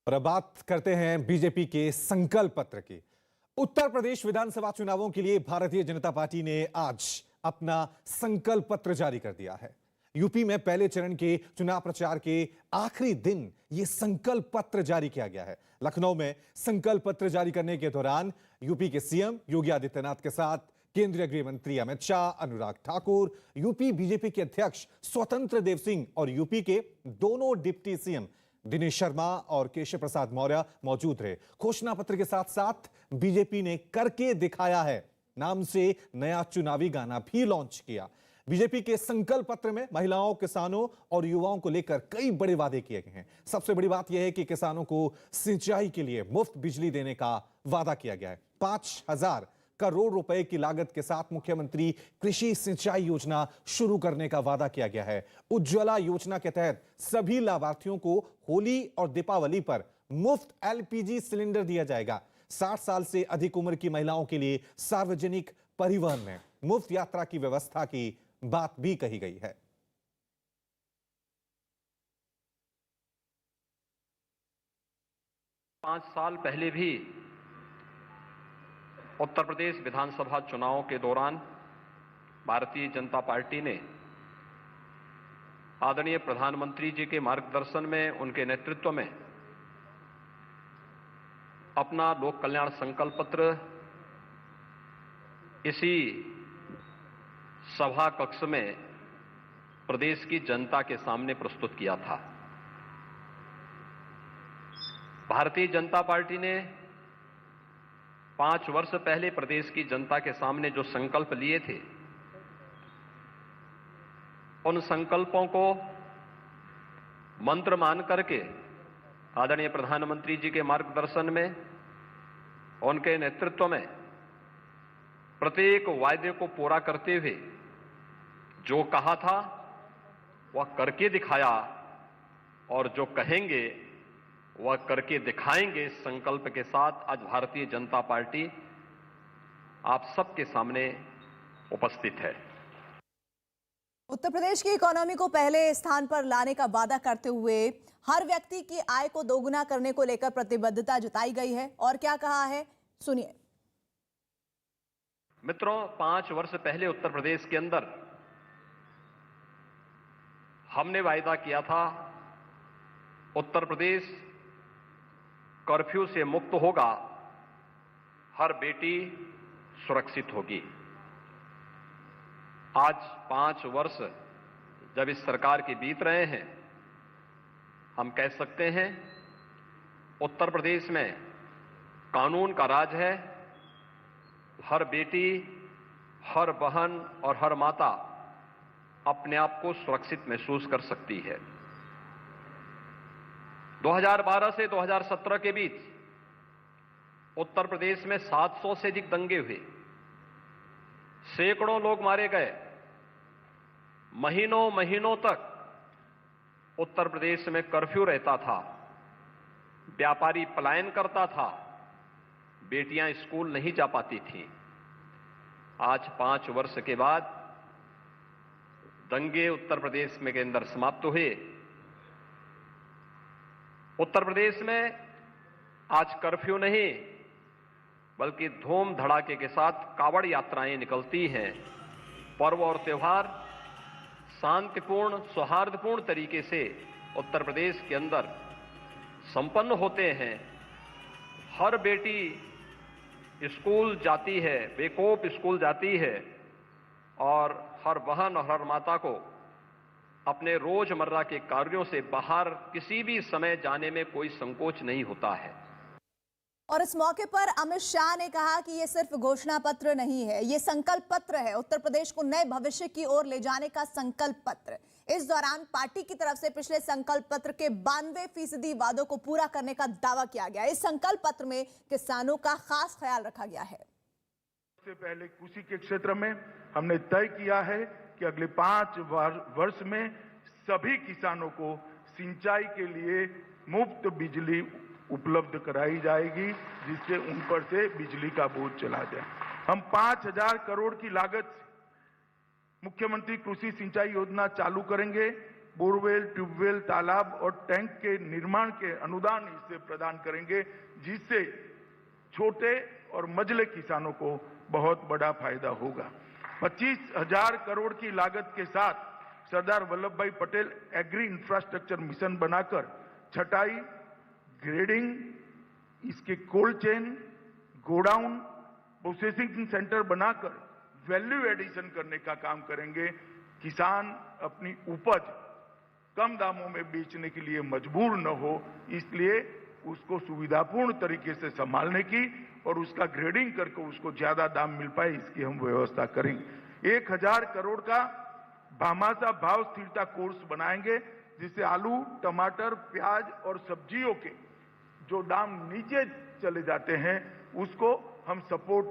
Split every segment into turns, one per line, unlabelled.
और अब बात करते हैं बीजेपी के संकल्प पत्र की। उत्तर प्रदेश विधानसभा चुनावों के लिए भारतीय जनता पार्टी ने आज अपना संकल्प पत्र जारी कर दिया है। यूपी में पहले चरण के चुनाव प्रचार के आखिरी दिन यह संकल्प पत्र जारी किया गया है। लखनऊ में संकल्प पत्र जारी करने के दौरान यूपी के सीएम योगी आदित्यनाथ के साथ केंद्रीय गृह मंत्री अमित शाह, अनुराग ठाकुर, यूपी बीजेपी के अध्यक्ष स्वतंत्र देव सिंह और यूपी के दोनों डिप्टी सीएम दिनेश शर्मा और केशव प्रसाद मौर्य मौजूद रहे। घोषणा पत्र के साथ साथ बीजेपी ने करके दिखाया है नाम से नया चुनावी गाना भी लॉन्च किया। बीजेपी के संकल्प पत्र में महिलाओं, किसानों और युवाओं को लेकर कई बड़े वादे किए गए हैं। सबसे बड़ी बात यह है कि किसानों को सिंचाई के लिए मुफ्त बिजली देने का वादा किया गया है। 5,000 करोड़ रुपए की लागत के साथ मुख्यमंत्री कृषि सिंचाई योजना शुरू करने का वादा किया गया है। उज्ज्वला योजना के तहत सभी लाभार्थियों को होली और दीपावली पर मुफ्त एलपीजी सिलेंडर दिया जाएगा। 60 साल से अधिक उम्र की महिलाओं के लिए सार्वजनिक परिवहन में मुफ्त यात्रा की व्यवस्था की बात भी कही गई है।
पांच साल पहले भी उत्तर प्रदेश विधानसभा चुनावों के दौरान भारतीय जनता पार्टी ने आदरणीय प्रधानमंत्री जी के मार्गदर्शन में, उनके नेतृत्व में अपना लोक कल्याण संकल्प पत्र इसी सभा कक्ष में प्रदेश की जनता के सामने प्रस्तुत किया था। भारतीय जनता पार्टी ने 5 वर्ष पहले प्रदेश की जनता के सामने जो संकल्प लिए थे, उन संकल्पों को मंत्र मान करके आदरणीय प्रधानमंत्री जी के मार्गदर्शन में, उनके नेतृत्व में प्रत्येक वायदे को पूरा करते हुए जो कहा था वह करके दिखाया और जो कहेंगे वह करके दिखाएंगे। इस संकल्प के साथ आज भारतीय जनता पार्टी आप सबके सामने उपस्थित है।
उत्तर प्रदेश की इकोनॉमी को पहले स्थान पर लाने का वादा करते हुए हर व्यक्ति की आय को दोगुना करने को लेकर प्रतिबद्धता जताई गई है। और क्या कहा है, सुनिए।
मित्रों, 5 वर्ष पहले उत्तर प्रदेश के अंदर हमने वायदा किया था उत्तर प्रदेश कर्फ्यू से मुक्त होगा, हर बेटी सुरक्षित होगी। आज 5 वर्ष जब इस सरकार के बीत रहे हैं, हम कह सकते हैं उत्तर प्रदेश में कानून का राज है। हर बेटी, हर बहन और हर माता अपने आप को सुरक्षित महसूस कर सकती है। 2012 से 2017 के बीच उत्तर प्रदेश में 700 से अधिक दंगे हुए, सैकड़ों लोग मारे गए, महीनों महीनों तक उत्तर प्रदेश में कर्फ्यू रहता था, व्यापारी पलायन करता था, बेटियां स्कूल नहीं जा पाती थीं। आज 5 वर्ष के बाद दंगे उत्तर प्रदेश में के अंदर समाप्त हुए। उत्तर प्रदेश में आज कर्फ्यू नहीं बल्कि धूम धड़ाके के साथ कावड़ यात्राएं निकलती हैं। पर्व और त्योहार शांतिपूर्ण, सौहार्दपूर्ण तरीके से उत्तर प्रदेश के अंदर संपन्न होते हैं। हर बेटी स्कूल जाती है, बेखौफ स्कूल जाती है और हर बहन और हर माता को अपने रोजमर्रा के कार्यों से बाहर किसी भी समय जाने में कोई संकोच नहीं होता है।
और इस मौके पर अमित शाह ने कहा कि ये सिर्फ घोषणा पत्र नहीं है, ये संकल्प पत्र है, उत्तर प्रदेश को नए भविष्य की ओर ले जाने का संकल्प पत्र। इस दौरान पार्टी की तरफ से पिछले संकल्प पत्र के 92% वादों को पूरा करने का दावा किया गया। इस संकल्प पत्र में किसानों का खास ख्याल रखा गया है।
सबसे पहले कृषि के क्षेत्र में हमने तय किया है कि अगले 5 वर्ष में सभी किसानों को सिंचाई के लिए मुफ्त बिजली उपलब्ध कराई जाएगी, जिससे उन पर से बिजली का बोझ चला जाए। हम 5,000 करोड़ की लागत से मुख्यमंत्री कृषि सिंचाई योजना चालू करेंगे, बोरवेल, ट्यूबवेल, तालाब और टैंक के निर्माण के अनुदान इससे प्रदान करेंगे, जिससे छोटे और मझले किसानों को बहुत बड़ा फायदा होगा। 25,000 करोड़ की लागत के साथ सरदार वल्लभ भाई पटेल एग्री इंफ्रास्ट्रक्चर मिशन बनाकर छटाई, ग्रेडिंग, इसके cold chain, godown, processing centre बनाकर वैल्यू एडिशन करने का काम करेंगे। किसान अपनी उपज कम दामों में बेचने के लिए मजबूर न हो, इसलिए उसको सुविधापूर्ण तरीके से संभालने की और उसका ग्रेडिंग करके उसको ज्यादा दाम मिल पाए, इसकी हम व्यवस्था करेंगे। 1,000 करोड़ का भामाशाह भाव स्थिरता कोर्स बनाएंगे, जिससे आलू, टमाटर, प्याज और सब्जियों के जो दाम नीचे चले जाते हैं उसको हम सपोर्ट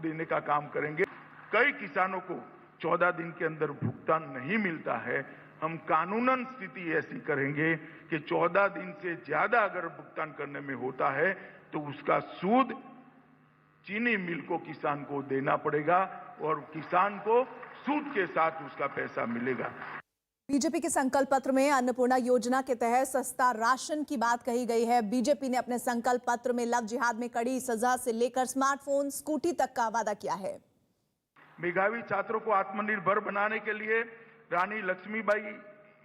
देने का काम करेंगे। कई किसानों को 14 दिन के अंदर भुगतान नहीं मिलता है, हम कानूनन स्थिति ऐसी करेंगे कि 14 दिन से ज्यादा अगर भुगतान करने में होता है तो उसका सूद चीनी मिल को किसान को देना पड़ेगा और किसान को सूद के साथ उसका पैसा मिलेगा।
बीजेपी के संकल्प पत्र में अन्नपूर्णा योजना के तहत सस्ता राशन की बात कही गई है। बीजेपी ने अपने संकल्प पत्र में लव जिहाद में कड़ी सजा से लेकर स्मार्टफोन, स्कूटी तक का वादा किया है।
मेधावी छात्रों को आत्मनिर्भर बनाने के लिए रानी लक्ष्मीबाई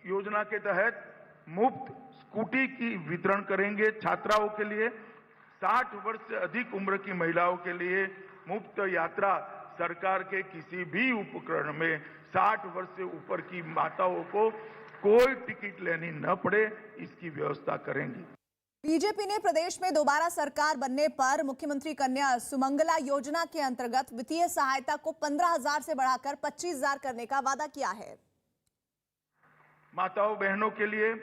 योजना के तहत मुफ्त स्कूटी की वितरण करेंगे। छात्राओं के लिए 60 वर्ष से अधिक उम्र की महिलाओं के लिए मुफ्त यात्रा, सरकार के किसी भी उपकरण में 60 वर्ष से ऊपर की माताओं को कोई टिकट लेनी न पड़े, इसकी व्यवस्था करेंगे।
बीजेपी ने प्रदेश में दोबारा सरकार बनने पर मुख्यमंत्री कन्या सुमंगला योजना के अंतर्गत वित्तीय सहायता को 15,000 से बढ़ाकर 25,000 करने का वादा किया है।
माताओं बहनों के लिए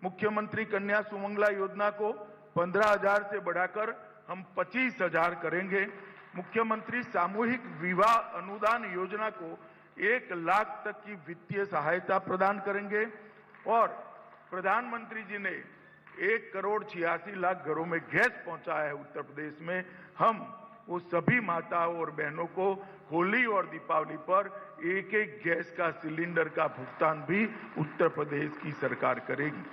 मुख्यमंत्री कन्या सुमंगला योजना को 15,000 से बढ़ाकर हम 25,000 करेंगे। मुख्यमंत्री सामूहिक विवाह अनुदान योजना को 1 लाख तक की वित्तीय सहायता प्रदान करेंगे और प्रधानमंत्री जी ने 1,86,00,000 घरों में गैस पहुंचाया है उत्तर प्रदेश में। हम वो सभी माताओं और बहनों को होली और दीपावली पर एक गैस का सिलेंडर का भुगतान भी उत्तर प्रदेश की सरकार करेगी।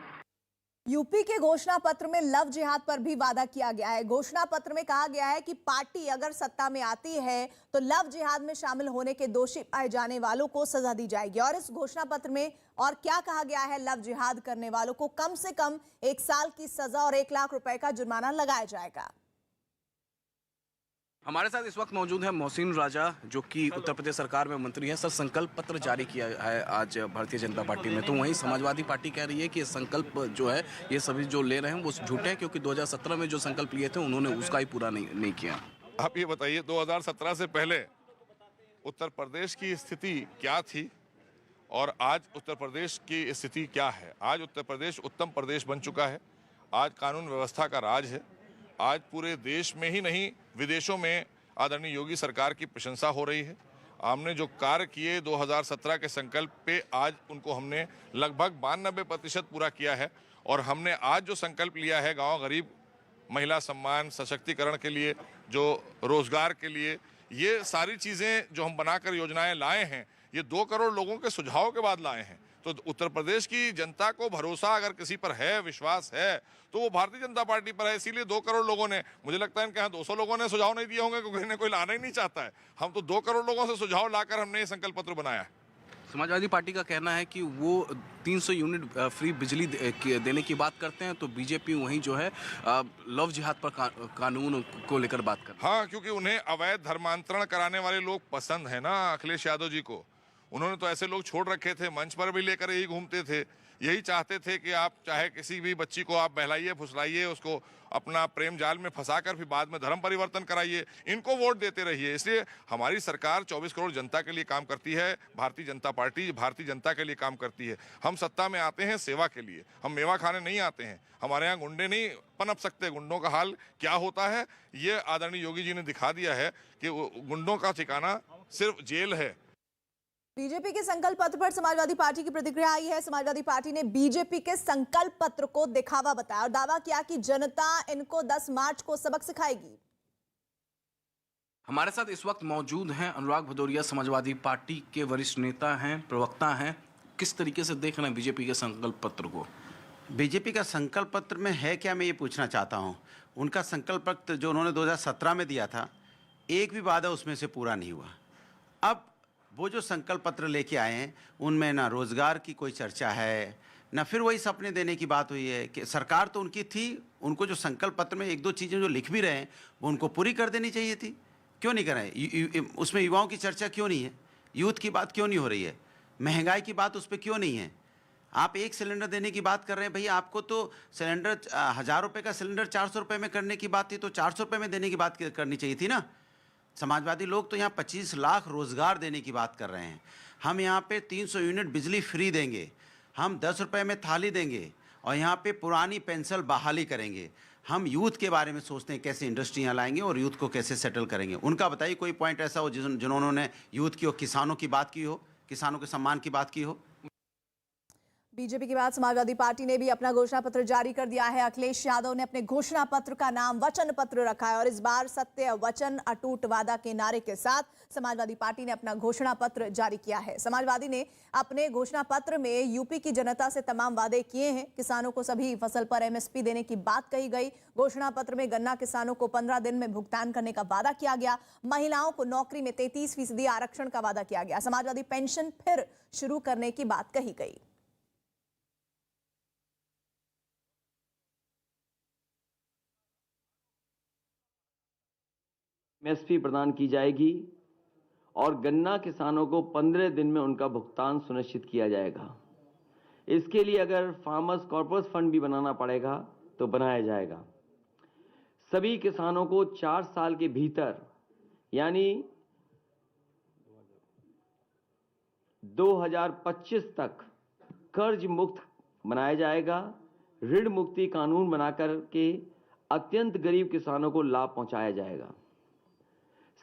यूपी के घोषणा पत्र में लव जिहाद पर भी वादा किया गया है। घोषणा पत्र में कहा गया है कि पार्टी अगर सत्ता में आती है तो लव जिहाद में शामिल होने के दोषी पाए जाने वालों को सजा दी जाएगी। और इस घोषणा पत्र में और क्या कहा गया है, लव जिहाद करने वालों को कम से कम 1 साल की सजा और 1 लाख रुपए का जुर्माना लगाया जाएगा।
हमारे साथ इस वक्त मौजूद है मोहसिन राजा, जो कि उत्तर प्रदेश सरकार में मंत्री हैं। सर, संकल्प पत्र जारी किया है आज भारतीय जनता पार्टी में, तो वहीं समाजवादी पार्टी कह रही है कि ये संकल्प जो है, ये सभी जो ले रहे हैं वो झूठे हैं, क्योंकि 2017 में जो संकल्प लिए थे उन्होंने उसका ही पूरा नहीं किया।
आप ये बताइए, 2017 से पहले उत्तर प्रदेश की स्थिति क्या थी और आज उत्तर प्रदेश की स्थिति क्या है? आज उत्तर प्रदेश उत्तम प्रदेश बन चुका है। आज कानून व्यवस्था का राज है। आज पूरे देश में ही नहीं, विदेशों में आदरणीय योगी सरकार की प्रशंसा हो रही है। हमने जो कार्य किए 2017 के संकल्प पे, आज उनको हमने लगभग 92% पूरा किया है। और हमने आज जो संकल्प लिया है गांव गरीब, महिला सम्मान, सशक्तिकरण के लिए, जो रोजगार के लिए, ये सारी चीज़ें जो हम बनाकर योजनाएं लाए हैं, ये 2 करोड़ लोगों के सुझाव के बाद लाए हैं। तो उत्तर प्रदेश की जनता को भरोसा अगर किसी पर है, विश्वास है, तो वो भारतीय जनता पार्टी पर है। इसीलिए 2 करोड़ लोगों ने, मुझे लगता है इनके यहाँ 200 लोगों ने सुझाव नहीं दिए होंगे, क्योंकि कोई लाना ही नहीं चाहता है। हम तो 2 करोड़ लोगों से सुझाव लाकर हमने ये संकल्प पत्र बनाया है।
समाजवादी पार्टी का कहना है कि वो 300 यूनिट फ्री बिजली देने की बात करते हैं, तो बीजेपी वहीं जो है लव जिहाद पर कानून को लेकर बात करती है।
हाँ, क्योंकि उन्हें अवैध धर्मांतरण कराने वाले लोग पसंद है ना अखिलेश यादव जी को। उन्होंने तो ऐसे लोग छोड़ रखे थे, मंच पर भी लेकर यही घूमते थे। यही चाहते थे कि आप चाहे किसी भी बच्ची को आप बहलाइए, फुसलाइए, उसको अपना प्रेम जाल में फंसाकर फिर बाद में धर्म परिवर्तन कराइए, इनको वोट देते रहिए। इसलिए हमारी सरकार 24 करोड़ जनता के लिए काम करती है। भारतीय जनता पार्टी भारतीय जनता के लिए काम करती है। हम सत्ता में आते हैं सेवा के लिए, हम मेवा खाने नहीं आते हैं। हमारे यहाँ गुंडे नहीं पनप सकते। गुंडों का हाल क्या होता है ये आदरणीय योगी जी ने दिखा दिया है कि गुंडों का ठिकाना सिर्फ जेल है।
बीजेपी के संकल्प पत्र पर समाजवादी पार्टी की प्रतिक्रिया आई है। समाजवादी पार्टी ने बीजेपी के संकल्प पत्र को दिखावा बताया और दावा किया कि जनता इनको 10 मार्च को सबक सिखाएगी।
हमारे साथ इस वक्त मौजूद हैं अनुराग भदौरिया, समाजवादी पार्टी के वरिष्ठ नेता हैं, प्रवक्ता हैं। किस तरीके से देख रहे हैं बीजेपी के संकल्प पत्र को?
बीजेपी का संकल्प पत्र में है क्या, मैं ये पूछना चाहता हूँ। उनका संकल्प पत्र जो उन्होंने 2017 में दिया था, एक भी वादा उसमें से पूरा नहीं हुआ। अब वो जो संकल्प पत्र लेके आए हैं उनमें ना रोज़गार की कोई चर्चा है, ना फिर वही सपने देने की बात हुई है कि सरकार तो उनकी थी, उनको जो संकल्प पत्र में एक दो चीज़ें जो लिख भी रहे हैं वो उनको पूरी कर देनी चाहिए थी। क्यों नहीं कर रहे हैं? उसमें युवाओं की चर्चा क्यों नहीं है? यूथ की बात क्यों नहीं हो रही है? महंगाई की बात उस पर क्यों नहीं है? आप एक सिलेंडर देने की बात कर रहे हैं, भैया आपको तो सिलेंडर 1000 रुपये का सिलेंडर 400 रुपये में करने की बात थी, तो 400 रुपये में देने की बात करनी चाहिए थी ना। समाजवादी लोग तो यहाँ 25 लाख रोज़गार देने की बात कर रहे हैं। हम यहाँ पे 300 यूनिट बिजली फ्री देंगे, हम 10 रुपये में थाली देंगे और यहाँ पे पुरानी पेंशन बहाली करेंगे। हम यूथ के बारे में सोचते हैं कैसे इंडस्ट्रियाँ लाएंगे और यूथ को कैसे सेटल करेंगे। उनका बताइए कोई पॉइंट ऐसा हो जिन्होंने यूथ की और किसानों की बात की हो, किसानों के सम्मान की बात की हो।
बीजेपी के बाद समाजवादी पार्टी ने भी अपना घोषणा पत्र जारी कर दिया है। अखिलेश यादव ने अपने घोषणा पत्र का नाम वचन पत्र रखा है और इस बार सत्य, वचन, अटूट वादा के नारे के साथ समाजवादी पार्टी ने अपना घोषणा पत्र जारी किया है। समाजवादी ने अपने घोषणा पत्र में यूपी की जनता से तमाम वादे किए हैं। किसानों को सभी फसल पर एमएसपी देने की बात कही गई। घोषणा पत्र में गन्ना किसानों को 15 दिन में भुगतान करने का वादा किया गया। महिलाओं को नौकरी में 33% आरक्षण का वादा किया गया। समाजवादी पेंशन फिर शुरू करने की बात कही गई।
एमएसपी प्रदान की जाएगी और गन्ना किसानों को 15 दिन में उनका भुगतान सुनिश्चित किया जाएगा। इसके लिए अगर फार्मर्स कॉर्पस फंड भी बनाना पड़ेगा तो बनाया जाएगा। सभी किसानों को 4 साल के भीतर यानी 2025 तक कर्ज मुक्त बनाया जाएगा। ऋण मुक्ति कानून बनाकर के अत्यंत गरीब किसानों को लाभ पहुंचाया जाएगा।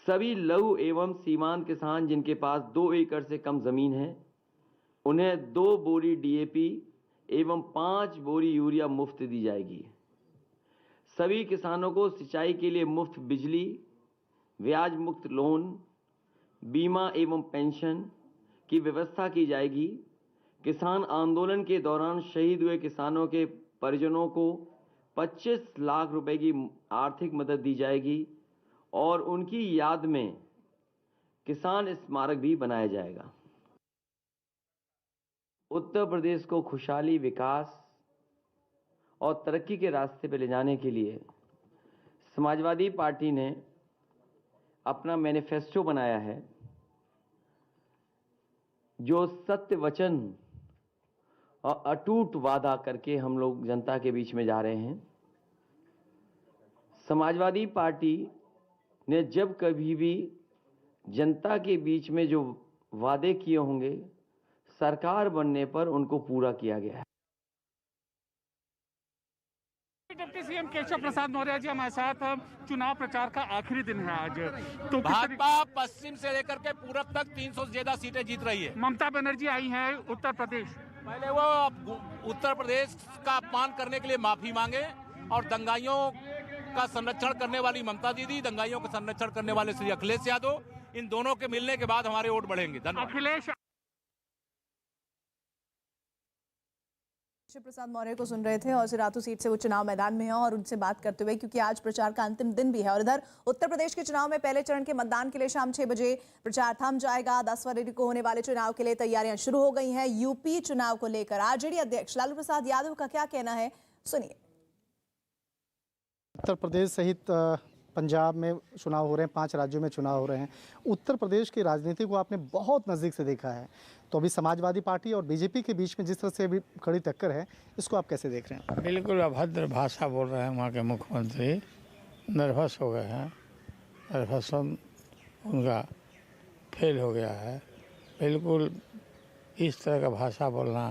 सभी लघु एवं सीमांत किसान जिनके पास 2 एकड़ से कम जमीन है उन्हें 2 बोरी डीएपी एवं 5 बोरी यूरिया मुफ्त दी जाएगी। सभी किसानों को सिंचाई के लिए मुफ्त बिजली, ब्याज मुक्त लोन, बीमा एवं पेंशन की व्यवस्था की जाएगी। किसान आंदोलन के दौरान शहीद हुए किसानों के परिजनों को 25 लाख रुपए की आर्थिक मदद दी जाएगी और उनकी याद में किसान स्मारक भी बनाया जाएगा। उत्तर प्रदेश को खुशहाली, विकास और तरक्की के रास्ते पर ले जाने के लिए समाजवादी पार्टी ने अपना मैनिफेस्टो बनाया है जो सत्य, वचन और अटूट वादा करके हम लोग जनता के बीच में जा रहे हैं। समाजवादी पार्टी ने जब कभी भी जनता के बीच में जो वादे किए होंगे सरकार बनने पर उनको पूरा किया गया है।
डिप्टी सीएम केशव प्रसाद मौर्य जी हमारे साथ। चुनाव प्रचार का आखिरी दिन है आज, तो
भाजपा पश्चिम से लेकर के पूरब तक 300 से ज्यादा सीटें जीत रही है।
ममता बनर्जी आई हैं उत्तर प्रदेश।
पहले वो उत्तर प्रदेश का अपमान करने के लिए माफी मांगे और दंगाइयों का संरक्षण करने वाली ममता दीदी, दंगाइयों का संरक्षण करने वाले श्री अखिलेश यादव, इन दोनों के मिलने के बाद हमारे वोट बढ़ेंगे। धन्यवाद।
अखिलेश
प्रसाद मौर्य को सुन रहे थे और सिराथू सीट से वो चुनाव मैदान में हैं और उनसे बात करते हुए, क्योंकि आज प्रचार का अंतिम दिन भी है और इधर उत्तर प्रदेश के चुनाव में पहले चरण के मतदान के लिए शाम 6 बजे प्रचार थम जाएगा। 10 फरवरी को होने वाले चुनाव के लिए तैयारियां शुरू हो गई हैं। यूपी चुनाव को लेकर आरजेडी अध्यक्ष लालू प्रसाद यादव का क्या कहना है, सुनिए।
उत्तर प्रदेश सहित पंजाब में चुनाव हो रहे हैं, 5 राज्यों में चुनाव हो रहे हैं। उत्तर प्रदेश की राजनीति को आपने बहुत नज़दीक से देखा है, तो अभी समाजवादी पार्टी और बीजेपी के बीच में जिस तरह से अभी खड़ी टक्कर है, इसको आप कैसे देख रहे हैं?
बिल्कुल अभद्र भाषा बोल रहे हैं वहाँ के मुख्यमंत्री, नर्वस हो गए हैं, नर्वसन उनका फेल हो गया है। बिल्कुल इस तरह का भाषा बोलना,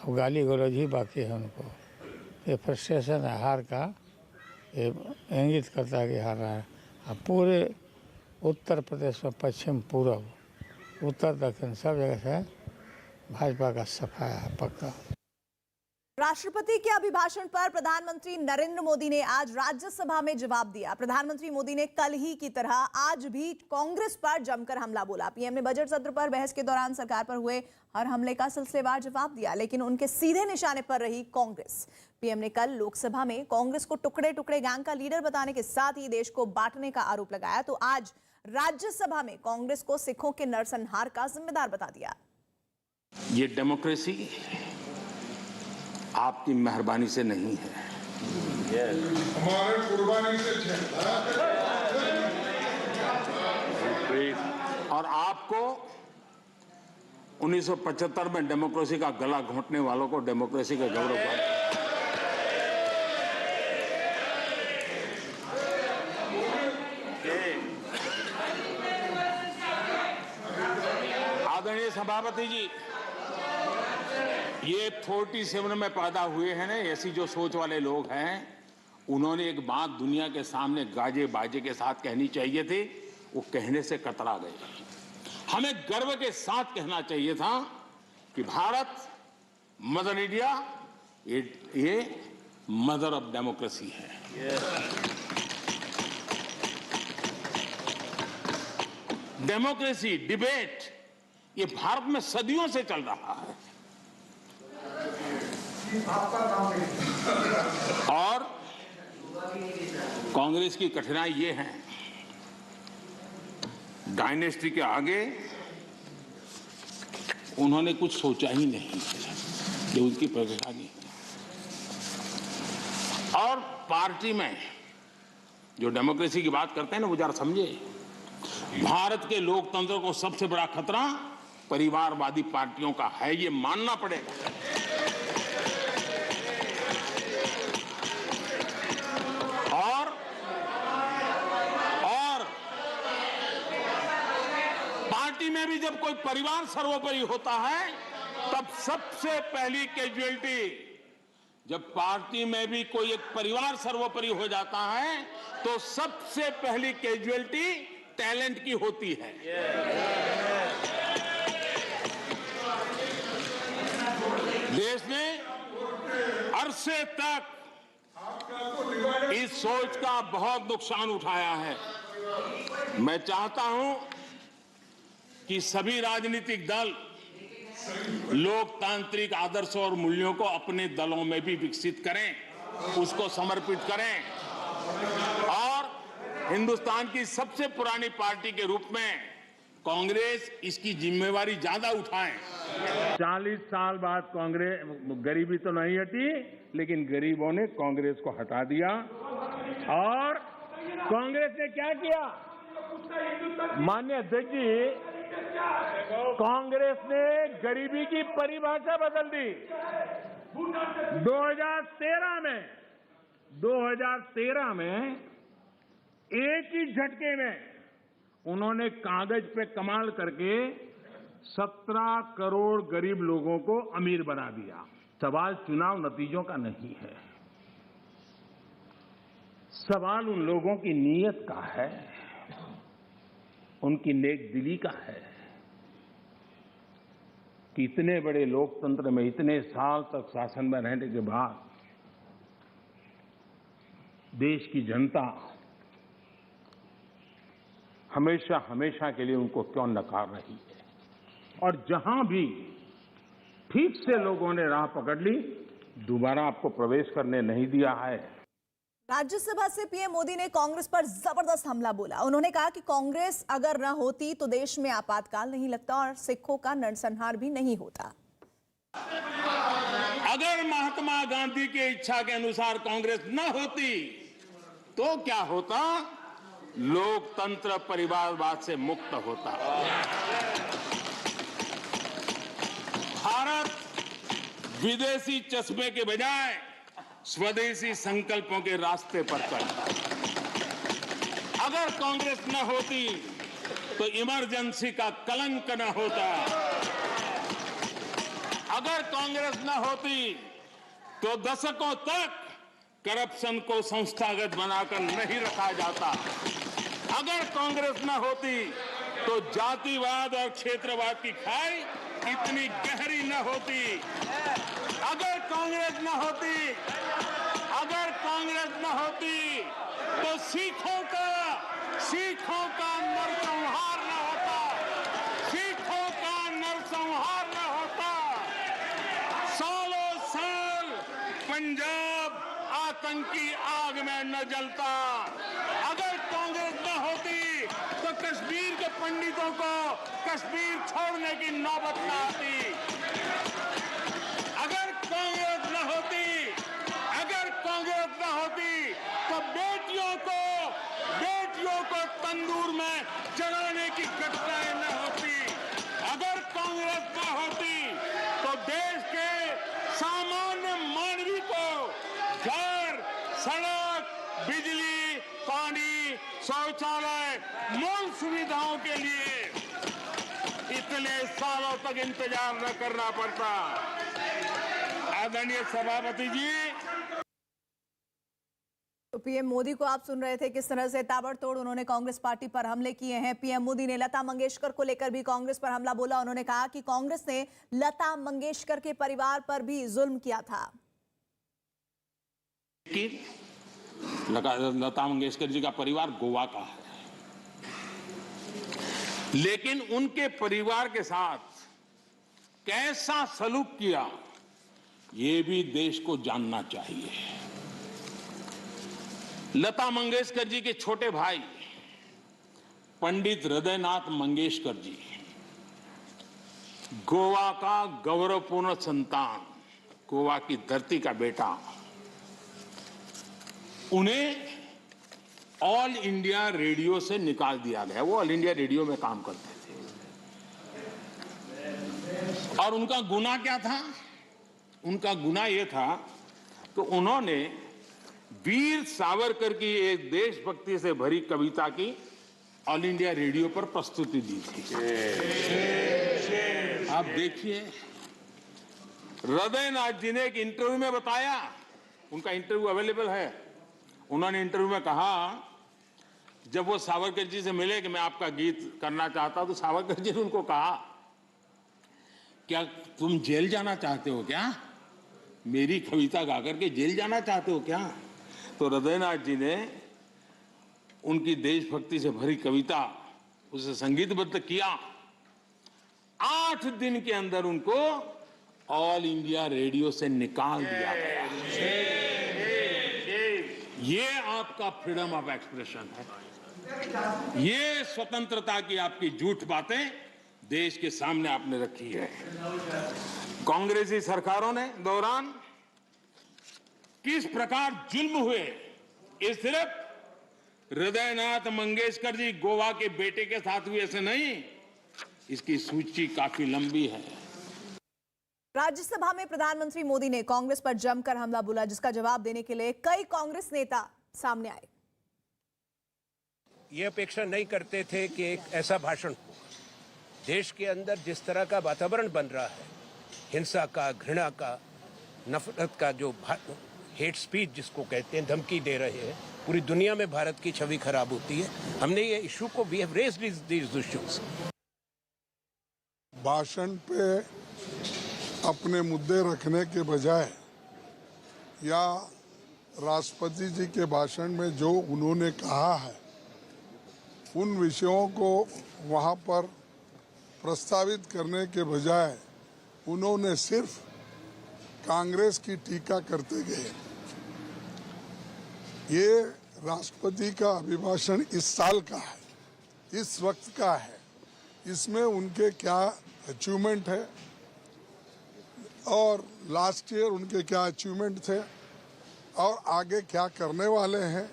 अब गाली गलौज ही बाकी है उनको। ये फ्रस्ट्रेशन है हार का, ये इंगित करता है कि हार रहा है। अब पूरे उत्तर प्रदेश में पश्चिम, पूर्व, उत्तर, दक्षिण सब जगह से भाजपा का सफाया है पक्का।
राष्ट्रपति के अभिभाषण पर प्रधानमंत्री नरेंद्र मोदी ने आज राज्यसभा में जवाब दिया। प्रधानमंत्री मोदी ने कल ही की तरह आज भी कांग्रेस पर जमकर हमला बोला। पीएम ने बजट सत्र पर बहस के दौरान सरकार पर हुए हर हमले का सिलसिलेवार जवाब दिया, लेकिन उनके सीधे निशाने पर रही कांग्रेस। पीएम ने कल लोकसभा में कांग्रेस को टुकड़े टुकड़े गैंग का लीडर बताने के साथ ही देश को बांटने का आरोप लगाया, तो आज राज्यसभा में कांग्रेस को सिखों के नरसंहार का जिम्मेदार बता दिया।
ये डेमोक्रेसी आपकी मेहरबानी से नहीं है, हमारे कुर्बानी से और आपको 1975 में डेमोक्रेसी का गला घोंटने वालों को डेमोक्रेसी का गौरव आदरणीय सभापति जी, ये 47 में पैदा हुए हैं ना, ऐसी जो सोच वाले लोग हैं, उन्होंने एक बात दुनिया के सामने गाजे बाजे के साथ कहनी चाहिए थी, वो कहने से कतरा गए। हमें गर्व के साथ कहना चाहिए था कि भारत मदर इंडिया ये मदर ऑफ डेमोक्रेसी है। डेमोक्रेसी डिबेट ये भारत में सदियों से चल रहा है और कांग्रेस की कठिनाई ये है, डायनेस्टी के आगे उन्होंने कुछ सोचा ही नहीं, ये उनकी परेशानी है। और पार्टी में जो डेमोक्रेसी की बात करते हैं ना, वो जरा समझे, भारत के लोकतंत्र को सबसे बड़ा खतरा परिवारवादी पार्टियों का है, ये मानना पड़ेगा। और पार्टी में भी जब कोई परिवार सर्वोपरि होता है, तब सबसे पहली कैजुअलिटी, जब पार्टी में भी कोई एक परिवार सर्वोपरि हो जाता है, तो सबसे पहली कैजुअलिटी टैलेंट की होती है। देश ने अरसे तक इस सोच का बहुत नुकसान उठाया है। मैं चाहता हूं कि सभी राजनीतिक दल लोकतांत्रिक आदर्शों और मूल्यों को अपने दलों में भी विकसित करें, उसको समर्पित करें और हिंदुस्तान की सबसे पुरानी पार्टी के रूप में कांग्रेस इसकी जिम्मेवारी ज्यादा उठाए।
40 साल बाद कांग्रेस, गरीबी तो नहीं हटी, लेकिन गरीबों ने कांग्रेस को हटा दिया। और कांग्रेस ने क्या किया, माननीय अध्यक्ष जी, कांग्रेस ने गरीबी की परिभाषा बदल दी। 2013 में एक ही झटके में उन्होंने कागज पे कमाल करके 17 करोड़ गरीब लोगों को अमीर बना दिया। सवाल चुनाव नतीजों का नहीं है, सवाल उन लोगों की नीयत का है, उनकी नेक दिली का है कि इतने बड़े लोकतंत्र में इतने साल तक शासन में रहने के बाद देश की जनता हमेशा हमेशा के लिए उनको क्यों नकार रही है। और जहां भी ठीक से लोगों ने राह पकड़ ली, दोबारा आपको प्रवेश करने नहीं दिया है।
राज्यसभा से पीएम मोदी ने कांग्रेस पर जबरदस्त हमला बोला। उन्होंने कहा कि कांग्रेस अगर न होती तो देश में आपातकाल नहीं लगता और सिखों का नरसंहार भी नहीं होता।
अगर महात्मा गांधी की इच्छा के अनुसार कांग्रेस न होती तो क्या होता, लोकतंत्र परिवारवाद से मुक्त होता। भारत विदेशी चश्मे के बजाय स्वदेशी संकल्पों के रास्ते पर चलता। अगर कांग्रेस न होती तो इमरजेंसी का कलंक न होता। अगर कांग्रेस न होती तो दशकों तक करप्शन को संस्थागत बनाकर नहीं रखा जाता। अगर कांग्रेस न होती तो जातिवाद और क्षेत्रवाद की खाई इतनी गहरी न होती। अगर कांग्रेस न होती तो सिखों का नरसंहार न होता। सालों साल पंजाब आतंकी आग में न जलता। अगर कांग्रेस न होती तो कश्मीर के पंडितों को कश्मीर छोड़ने की नौबत न आती। अगर कांग्रेस न होती तो बेटियों को तंदूर में जलाने की घटनाएं न होती। अगर कांग्रेस न होती तो देश के सामान्य मानवी को घर, सड़क, बिजली, पानी, शौचालय, मूल सुविधाओं के लिए इतने सालों तक इंतजार न करना पड़ता। आदरणीय सभापति जी,
तो पीएम मोदी को आप सुन रहे थे किस तरह से ताबड़तोड़ उन्होंने कांग्रेस पार्टी पर हमले किए हैं। पीएम मोदी ने लता मंगेशकर को लेकर भी कांग्रेस पर हमला बोला। उन्होंने कहा कि कांग्रेस ने लता मंगेशकर के परिवार पर भी जुल्म किया था।
लता मंगेशकर जी का परिवार गोवा का है, लेकिन उनके परिवार के साथ कैसा सलूक किया ये भी देश को जानना चाहिए। लता मंगेशकर जी के छोटे भाई पंडित हृदयनाथ मंगेशकर जी, गोवा का गौरवपूर्ण संतान, गोवा की धरती का बेटा, उन्हें ऑल इंडिया रेडियो से निकाल दिया गया। वो ऑल इंडिया रेडियो में काम करते थे और उनका गुनाह क्या था? उनका गुनाह यह था कि उन्होंने वीर सावरकर की एक देशभक्ति से भरी कविता की ऑल इंडिया रेडियो पर प्रस्तुति दी थी। आप देखिए, हृदयनाथ जी ने एक इंटरव्यू में बताया, उनका इंटरव्यू अवेलेबल है। उन्होंने इंटरव्यू में कहा, जब वो सावरकर जी से मिले कि मैं आपका गीत करना चाहता हूं, तो सावरकर जी ने उनको कहा, क्या तुम जेल जाना चाहते हो क्या? मेरी कविता गाकर के जेल जाना चाहते हो क्या? तो हृदयनाथ जी ने उनकी देशभक्ति से भरी कविता उसे संगीतबद्ध किया। 8 दिन के अंदर उनको ऑल इंडिया रेडियो से निकाल दिया गया। ये आपका फ्रीडम ऑफ एक्सप्रेशन है। ये स्वतंत्रता की आपकी झूठ बातें देश के सामने आपने रखी है। कांग्रेसी सरकारों ने दौरान किस प्रकार जुल्म हुए, ये सिर्फ हृदयनाथ मंगेशकर जी गोवा के बेटे के साथ हुए ऐसे नहीं, इसकी सूची काफी लंबी है।
राज्यसभा में प्रधानमंत्री मोदी ने कांग्रेस पर जमकर हमला बोला, जिसका जवाब देने के लिए कई कांग्रेस नेता सामने आए।
ये अपेक्षा नहीं करते थे कि एक ऐसा भाषण हो। देश के अंदर जिस तरह का वातावरण बन रहा है, हिंसा का, घृणा का, नफरत का, जो हेट स्पीच जिसको कहते हैं, धमकी दे रहे हैं, पूरी दुनिया में भारत की छवि खराब होती है। हमने ये इशू को we have raised these issues.
भाषण पे अपने मुद्दे रखने के बजाय या राष्ट्रपति जी के भाषण में जो उन्होंने कहा है उन विषयों को वहाँ पर प्रस्तावित करने के बजाय उन्होंने सिर्फ कांग्रेस की टीका करते गए। ये राष्ट्रपति का अभिभाषण इस साल का है, इस वक्त का है। इसमें उनके क्या अचीवमेंट है और लास्ट ईयर उनके क्या अचीवमेंट थे और आगे क्या करने वाले हैं,